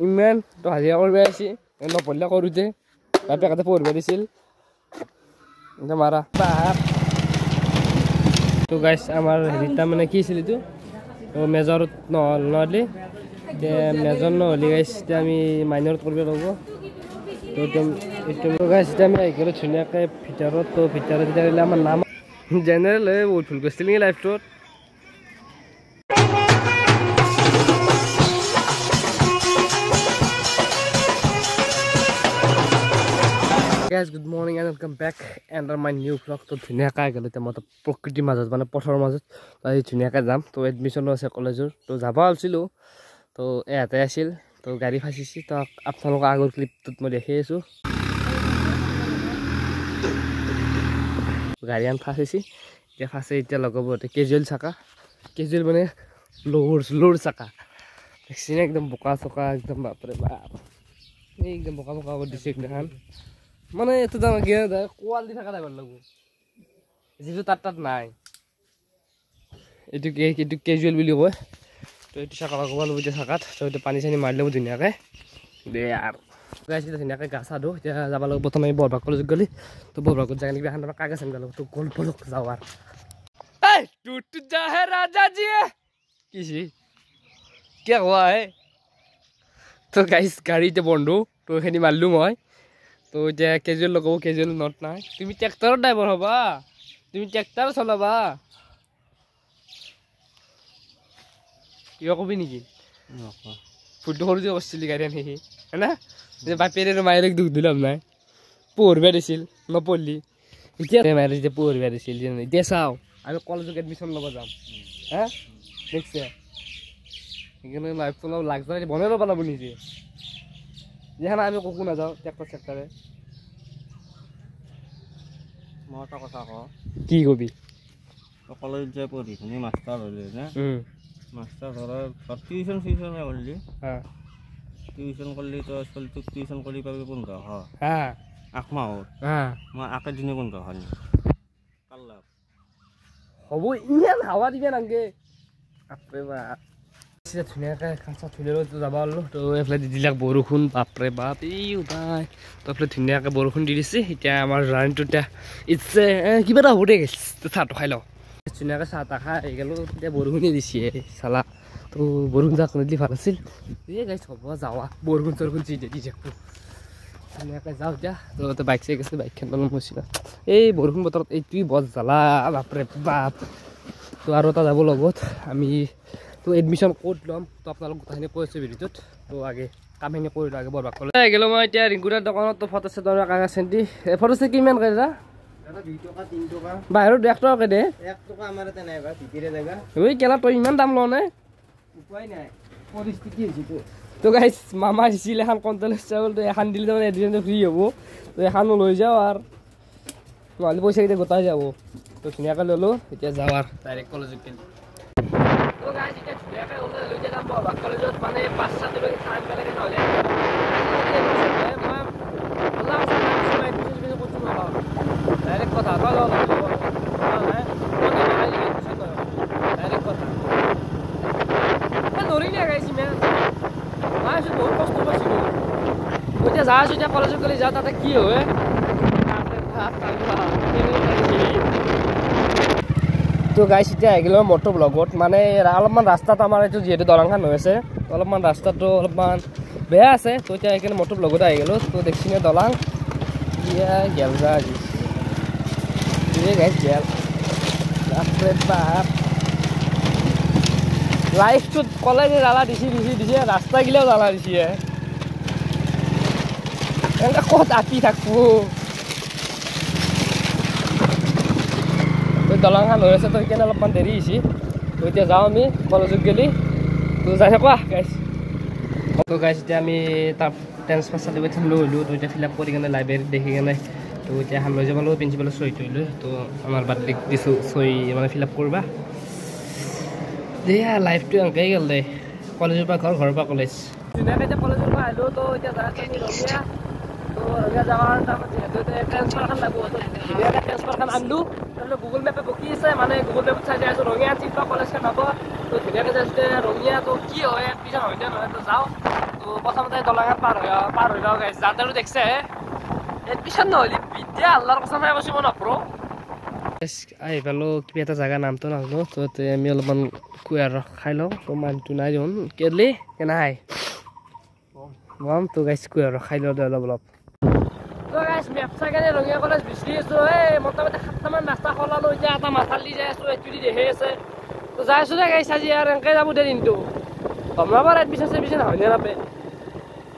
ইমান তো হাজিৰা কৰিব আহিছে নপঢ়িলে কৰোঁতে বাপেকহঁতে পঢ়িব দিছিল এতিয়া মাৰা তো গাইছ আমাৰ হেৰিটা মানে কি আছিল এইটো তো মেজৰত নহ'লে এতিয়া মেজৰ নহ'লে গাইছ এতিয়া আমি মাইনৰত কৰিব লাগিব তো এইটো গাইছ এতিয়া আমি আহি গ'লোঁ ধুনীয়াকৈ ভিতৰত তো ভিতৰত এতিয়া আমাৰ নাম জেনেৰেল হৈ বহুত ভুল কৰিছিল নেকি লাইফটোত Guys, good morning and welcome back under my new vlog. তো ধুনীয়াকৈ আহি গ'লোঁ এতিয়া মই প্ৰকৃতিৰ মাজত মানে পথৰ মাজত আজি ধুনীয়াকৈ যাম তো এডমিশ্যনো আছে কলেজৰ তো যাব আছিলোঁ তো ইয়াতে আছিল তো গাড়ী ফাঁচিছে তো আপোনালোকৰ আগৰ ক্লিপটোত মই দেখি আছোঁ গাড়ীখন ফাঁচিছে এতিয়া এতিয়া লগাব কেজুৱেল চাকা কেজুৱেল মানে লোৰ চাকা দেখছিনে একদম বোকা চকা একদম বাপৰে বাপ একদম বোকা বোকা কৰি দিছে একদম মানে এইটো কোৱালিটি থকা টাইপৰ লাগব যিটো তাত নাই এইটো কেজুৱেল বুলি কয় তো এইটো চাকা লগাব লাগিব এতিয়া চাকাত তো এইটো পানী চানী মাৰি ল'ব ধুনীয়াকৈ দে আৰু গাইছে ধুনীয়াকৈ গা চা ধো এতিয়া যাব লাগিব প্ৰথমে বৰভাগ কলেজত গ'লি তো বৰভাগত যাই কিনে এখন কাগজ আনিব লাগিব তো গ'ল বলক যাওঁ আৰু টুট যা হে ৰাজা জি কিছি কিয় কোৱা হে তো গাইছ গাড়ী এতিয়া বন্ধ তো এইখিনি মাৰিলোঁ মই তো এতিয়া কেজুৱেল লগাব কেজুৱেল নট নাই তুমি ট্ৰেক্টৰৰ ড্ৰাইভাৰ হ'বা তুমি ট্ৰেক্টৰ চলাবা কিবা কবি নেকি ফুটটো সৰু যে কৰিছিলি গাড়ী আনি সি হয়না যে বাপেৰে মায়েৰক দুখ দিলাম নাই পঢ়িব দিছিল নপঢ়লি এতিয়া মায়েৰে যেতিয়া পঢ়িব দিছিল এতিয়া চাওঁ আমি কলেজত এডমিশ্যন ল'ব যাম হা দেখিছে সেইকাৰণে লাইফটো অলপ লাগজাৰী বনাই ল'ব লাগিব নিজে যেখানে আমি ককো নাযাওঁ ট্ৰেক্টৰ চেক্টৰে মই এটা কথা কওঁ কি কবি কলেজত যাই পঢ়ি শুনি মাষ্টাৰ হ'লি না মাষ্টাৰ ধৰাৰ টিউশ্যন কৰিলি টিউশ্যন কৰিলি তই ছোৱালীটোক টিউশ্যন কৰি পাবি 1500 8 মাহত মই আকে দিনে 1500 কাৰ লাভ হ'ব ইমান হাৱা দিবে নাংগে বাপৰে বাপ ধুনীয়াকৈ খাঁচা ধুনীয়াকৈ যাব পাৰলোঁ তো এইফালে দি দিলাক বৰষুণ বাপৰে বাপ এই উপায় তো এইফালে ধুনীয়াকৈ বৰষুণ দি দিছে এতিয়া আমাৰ জাৰ্ণিটো এতিয়া ইটছে কিবা এটা হ'ব দে তো চাহটো খাই লওঁ ধুনীয়াকৈ চাহ তাহ খাই আহি গ'লোঁ এতিয়া বৰষুণে দিছে চালা তো বৰষুণ যাক নিদিলে ভাল আছিল এই গাইছ হ'ব যাৱা বৰষুণ চৰষুণ দি থাকোঁ ধুনীয়াকৈ যাওঁ এতিয়া তো বাইক চাইক আছে বাইকখন অলপ মচিলা এই বৰষুণ বতৰত এইটোৱে বৰ জ্বালা বাপৰে বাপ তো আৰু এটা যাব লগত আমি তো এডমিশ্যন ক'ত ল'ম তো আপোনালোক গোটেইখিনি কৈ আছোঁ ভিডিঅ'টোত তো আগে কামখিনি কৰি লওঁ আগে বৰভাগ কলেজ আহি গ'লোঁ মই এতিয়া ৰিংকুদাৰ দোকানত তো ফটো চেট কাগজ চেণ্টি ফটো চেট কিমান কৰে দাদা 2 টকা 3 টকা বাহিৰত 1 টকাকৈ দে 1 টকা আমাৰ ইয়াতে নাই বা ভিতৰে জেগা ঐ কেলা তই ইমান দাম লওঁ নে উপায় নাই পৰিস্থিতি হৈছে তো গাইছ মামা আহিছিল এখন কণ্ট্ৰল চাউল তো এখন দিলে তাৰমানে এডমিশ্যনটো ফ্ৰী হ'ব তো এখনো লৈ যাওঁ আৰু নহ'লে পইচাকেইটা গোটাই যাব তো ধুনীয়াকৈ ল'লোঁ এতিয়া যাওঁ আৰু ডাইৰেক্ট কলেজত গ'লে তো গাইছ এতিয়া ধুনীয়াকৈ লৈ যাম বৰভাগ কলেজত মানে 5-7 বজাত টাইম পেলাই নহ'লে ডাইৰেক্ট কথা ডাইৰেক্ট কথা ধৰি নিয়ে গাইছি মেন মই আছোঁ বহুত কষ্ট পাইছিলোঁ এতিয়া যা আছোঁ এতিয়া কলেজত গ'লে যাওঁ তাতে কি হয় তো গাইছ এতিয়া আহি গ'লোঁ মটৰ ব্লগত মানে অলপমান ৰাস্তাত আমাৰ এইটো যিহেতু দলংখন হৈ আছে অলপমান ৰাস্তাটো অলপমান বেয়া আছে তো এতিয়া সেইকাৰণে মটৰ ব্লগত আহি গ'লোঁ তো দেখিছেনে দলং এতিয়া গেল যা আজি গাইছ গেল বাপৰে বাপ লাইফটোত কলেজে জ্বালা দিছে ৰাস্তাগিলাও জ্বালা দিছে এনেকৈ ক'ত আঁকি থাকবো দলংখন হৈ আছে তো সেইকাৰণে অলপমান দেৰি হৈছে তো এতিয়া যাওঁ আমি কলেজত গ'লে তো যাই থাকোঁ গাইছ তো গাইছ এতিয়া আমি তাৰ ট্ৰেন্সফাৰ চাৰ্টিফিকেটখন লৈ হ'লোঁ তো এতিয়া ফিল আপ কৰি কিনে লাইব্ৰেৰীত দেখি কিনে তো এতিয়া এখন লৈ যাব লাগিব প্ৰিন্সিপালৰ চহীটো লৈ তো আমাৰ বাৰ্থডে দিছোঁ চহী মানে ফিল আপ কৰিবা দেয়া লাইফটো এনেকৈ গ'ল দে কলেজৰ পৰা ঘৰৰ পৰা কলেজ ধুনীয়াকৈ এতিয়া কলেজৰ পৰা আহিলোঁ তো এতিয়া ৰঙীয়া তো ৰঙীয়া যাৱাৰ তাৰপিছত যিহেতু ট্ৰেন্সফাৰখন লাগিব ধুনীয়াকৈ ট্ৰেন্সফাৰখন আনিলোঁ তাৰপিছত গুগল মেপে বকি আছে মানে গুগল মেপত চাই যাই আছোঁ ৰঙীয়া চিট বা কলেজখন হ'ব তো ধুনীয়াকৈ যাইছোঁ ৰঙীয়া তো কি হয় পিছত হয় নহয় তো যাওঁ তো তো প্রথমতে দলাঘাট পার হয়ে যাও গাইস যাতে দেখছে এডমিশন নহলি বিদ্যা আল্লাহর কসম নাই বসিব নপৰো আই পেলো কিবা এটা জায়গা নামটো নাজানো তো আমি অলপমান কুয়ার খাই লওঁ তো মানটো নাই দেখোন কেলি কেনাই গম তো গাইছ কুয়ার খাই লওঁ অলপ তো গাইছ মেপ চাইকেনে ৰঙিয়া কলেজ বিচৰি আছো মোটামুটি 7টামান ৰাস্তা খলালো এতিয়া এটা মাথালি যাই আছো এটুলি দেখি আছে তো যাই আছো দে গাইছ আজি আৰু এনেকৈ যাব দে দিনটো কমলাবাৰ এডমিশ্যন হয়নে নাপে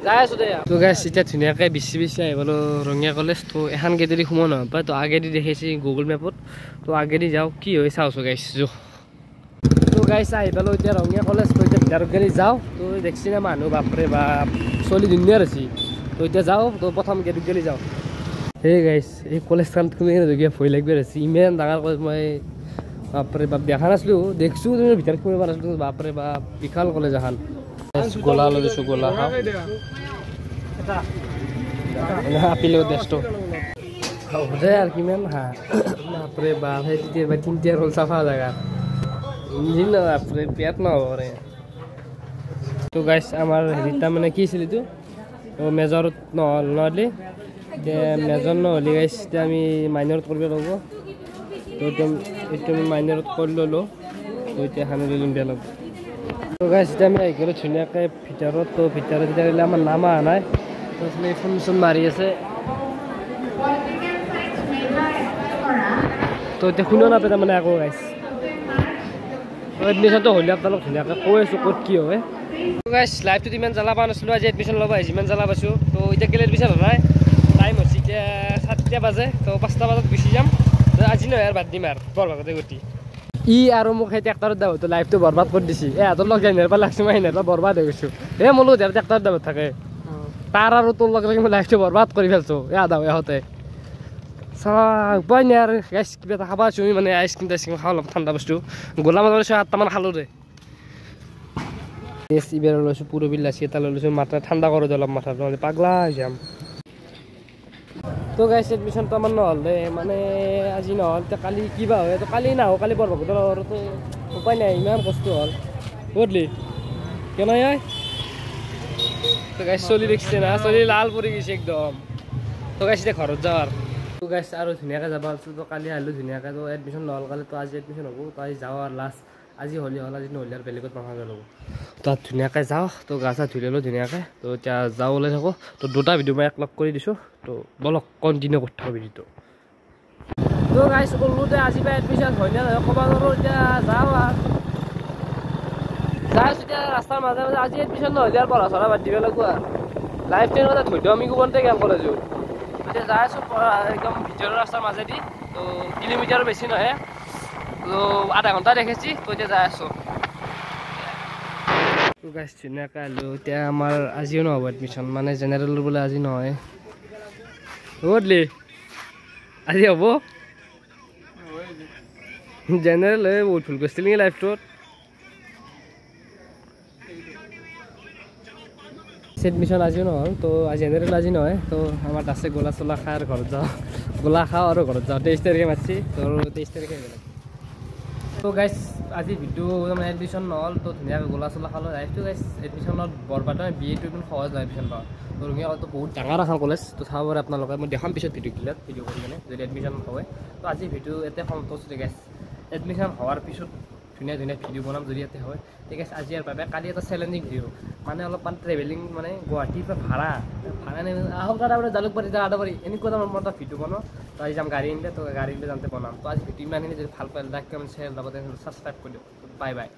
যাই আছো দে তো গাইছ এতিয়া ধুনীয়াকৈ বিচি আহিবলো ৰঙিয়া কলেজ তো এখন গেটেদি সোমাব নাপায় তো আগেদি দেখিছে গুগল মেপত তো আগেদি যাওঁ কি হয় চাওঁছো গাইছ যো তো গাইছ আহি পালো এতিয়া ৰঙিয়া কলেজ তো এতিয়া ভিতৰত গেলি যাওঁ তো দেখছি না মানুহ বাপৰে বাপ চলি ধুনীয়া আছে তো এতিয়া যাওঁ তো প্ৰথম গেটত গেলি যাওঁ সেই গাইছ এই কলেজখন তুমি জগিয়া ভয় লাগবে আছে ইমান ডাঙৰ কলেজ মই বাপৰে বাপ দেখা নাছিলোঁ দেখছোঁ তুমি ভিতৰত সোমাব নাছিলোঁ বাপৰে বাপ বিশাল কলেজ এখন গোলা লৈ দিছোঁ গোলা খাওঁ আপিলেও দেশটো দে আৰু কিমান হা বাপৰে বাপ সেই তেতিয়া তিনিটা হ'ল চাফা জেগা ইঞ্জিন বাপৰে পেট নহ'ব তো গাইছ আমাৰ হেৰিত তাৰমানে কি আছিল এইটো মেজৰত নহ'লে এতিয়া মেজৰ নহ'লে গাইছ এতিয়া আমি মাইনৰত কৰিব লাগিব তো এইটো আমি মাইনৰত কৰি ল'লোঁ তো এতিয়া খানি লৈ বেয়া লাগিব তো গাইছ এতিয়া আমি আহি গ'লোঁ ধুনীয়াকৈ ভিতৰত তো ভিতৰত এতিয়া আমাৰ নাম অহা নাই তো ফোন চোন মাৰি আছে তো এতিয়া শুনিও নাপায় তাৰমানে আকৌ গাইছ তো এডমিশ্যনটো হ'লে আপোনালোক ধুনীয়াকৈ কৈ আছোঁ ক'ত কি হয় তো গাইছ লাইফটোত ইমান জ্বালা পোৱা নাছিলোঁ আজি এডমিশ্যন ল'ব আহিছোঁ ইমান জ্বালা পাইছোঁ তো এতিয়া কেলে এডমিশ্যন হোৱা নাই টাইম হৈছে এতিয়া 7টা বাজে তো 5টা বজাত গুচি যাম আজি নহয় আৰু বাদ দিম আৰু বৰভাগতে গতি ই আৰু মোক সেই ট্ৰেক্টৰত দাব তো লাইফটো বৰবাদ কৰি দিছে এহঁতৰ লগ যাই নেৰপা লাগছোঁ মই নেৰপা বৰবাদ হৈ গৈছোঁ মোলো ট্ৰেক্টৰত দাবত থাকে তাৰ আৰু তোৰ লগে লগে মই লাইফটো বৰবাদ কৰি পেলাইছোঁ দাও ইহঁতে উপায় নাই আৰু গাইছ কিবা এটা খাব আছোঁ মানে আইচক্ৰীম টাইচক্ৰীম খাওঁ অলপ ঠাণ্ডা বস্তু গোলা মাছ লৈছোঁ 8টামান খালোঁ দে এইবাৰ লৈছোঁ পুৰবি লাচি এটা লৈ লৈছোঁ মাথা ঠাণ্ডা কৰোঁ দে অলপ মাথাটো নহ'লে পাগলা হৈ যাম তো গাইছ এডমিশ্যনটো আমাৰ নহ'ল দে মানে আজি নহ'ল এতিয়া কালি কিবা হয় তো কালি নাহোঁ কালি বৰভাগৰ তো উপায় নাই ইমান কষ্ট হ'ল ক'তলি কেনে হয় তো গাইছ চলি দেখিছে না চলি লাল পৰি গৈছে একদম তো গাইছ এতিয়া ঘৰত যাওঁ আৰু তো গাইছ আৰু ধুনীয়াকৈ যাব আছোঁ তো কালি আহিলোঁ ধুনীয়াকৈ তো এডমিশ্যন নহ'ল কালি তো আজি এডমিশ্যন হ'ব তো আজি যাওঁ আৰু লাষ্ট আজি হ'লে হ'ল আজি নহ'লে আৰু বেলেগত মাথা ল'ব তাত ধুনীয়াকৈ যাওঁ তো গা চা ধুই ল'লোঁ ধুনীয়াকৈ তো এতিয়া যাওঁ ওলাই থাকোঁ তো দুটা ভিডিঅ' মই একলগ কৰি দিছোঁ তো বলক কণ্টিনিউ কৰি থাকোঁ ভিডিঅ'টো তো গাইছ ওলোতে আজি পৰা এডমিশ্যন হয় নে নহয় ক'ব নোৱাৰোঁ এতিয়া যাওঁ আৰু যাই আছোঁ এতিয়া ৰাস্তাৰ মাজে মাজে আজি এডমিশ্যন নহ'লে আৰু পঢ়া চঢ়া বাদ দিব লাগিব আৰু লাইফ টাইম এটা ধৈৰ্য আমি কোবনতে গেম কলেজো এতিয়া যাই আছোঁ একদম ভিতৰৰ ৰাস্তাৰ মাজেদি তো কিলোমিটাৰ বেছি নহয় তো আধা ঘণ্টা দেখিছি তো এতিয়া যাই আছোঁ তো গাইছ ধুনীয়াকৈ আহিলোঁ এতিয়া আমাৰ আজিও নহ'ব এডমিশ্যন মানে জেনেৰেলৰ বোলে আজি নহয় ক'তলি আজি হ'ব জেনেৰেল হৈ বহুত ভুল কৰিছিল নেকি লাইফটোত এডমিশ্যন আজিও নহ'ল তো আজি জেনেৰেল আজি নহয় তো আমাৰ আছে গোলা চোলা খাই আৰু ঘৰত যাওঁ গোলা খাওঁ আৰু ঘৰত যাওঁ 23 তাৰিখে মাতিছি তো 23 তাৰিখে গ'লে তো গাইছ আজি ভিডিঅ' মানে এডমিশ্যন নহ'ল তো ধুনীয়াকৈ গোলা চোলা খালোঁ লাইফটো গাইছ এডমিশ্যনত বৰবাদ হয় বি এটো ইমান সহজ নহয় এডমিশ্যন পাওঁ তো ৰঙিয়া কলেজটো বহুত ডাঙৰ এখন কলেজ তো চাব পাৰে আপোনালোকে মই দেখাম পিছত ভিডিঅ' কৰি মানে যদি এডমিশ্যন হয় তো আজি ভিডিঅ' ইয়াতে সন্তুষ্ট গাইছ এডমিশ্যন হোৱাৰ পিছত ধুনীয়া ধুনীয়া ভিডিঅ' বনাম যদি ইয়াতে হয় ঠিক আছে আজি ইয়াৰ বাবে কালি এটা চেলেঞ্জিং ভিডিঅ' মানে অলপমান ট্ৰেভেলিং মানে গুৱাহাটীৰ পৰা ভাড়া আহোঁ তাৰপৰা জালুকবাৰী আদাবাৰী এনেকুৱা এটা মই এটা ভিডিঅ' বনাওঁ তো আজি যাম গাড়ী আনিলে তো গাড়ী আনিলে যাওঁতে বনাম তো আজি ভিডিঅ' ইমানখিনি যদি ভাল পালে লাইক কমেণ্ট শ্বেয়াৰ লগতে ছাবস্ক্ৰাইব কৰি দিওঁ বাই বাই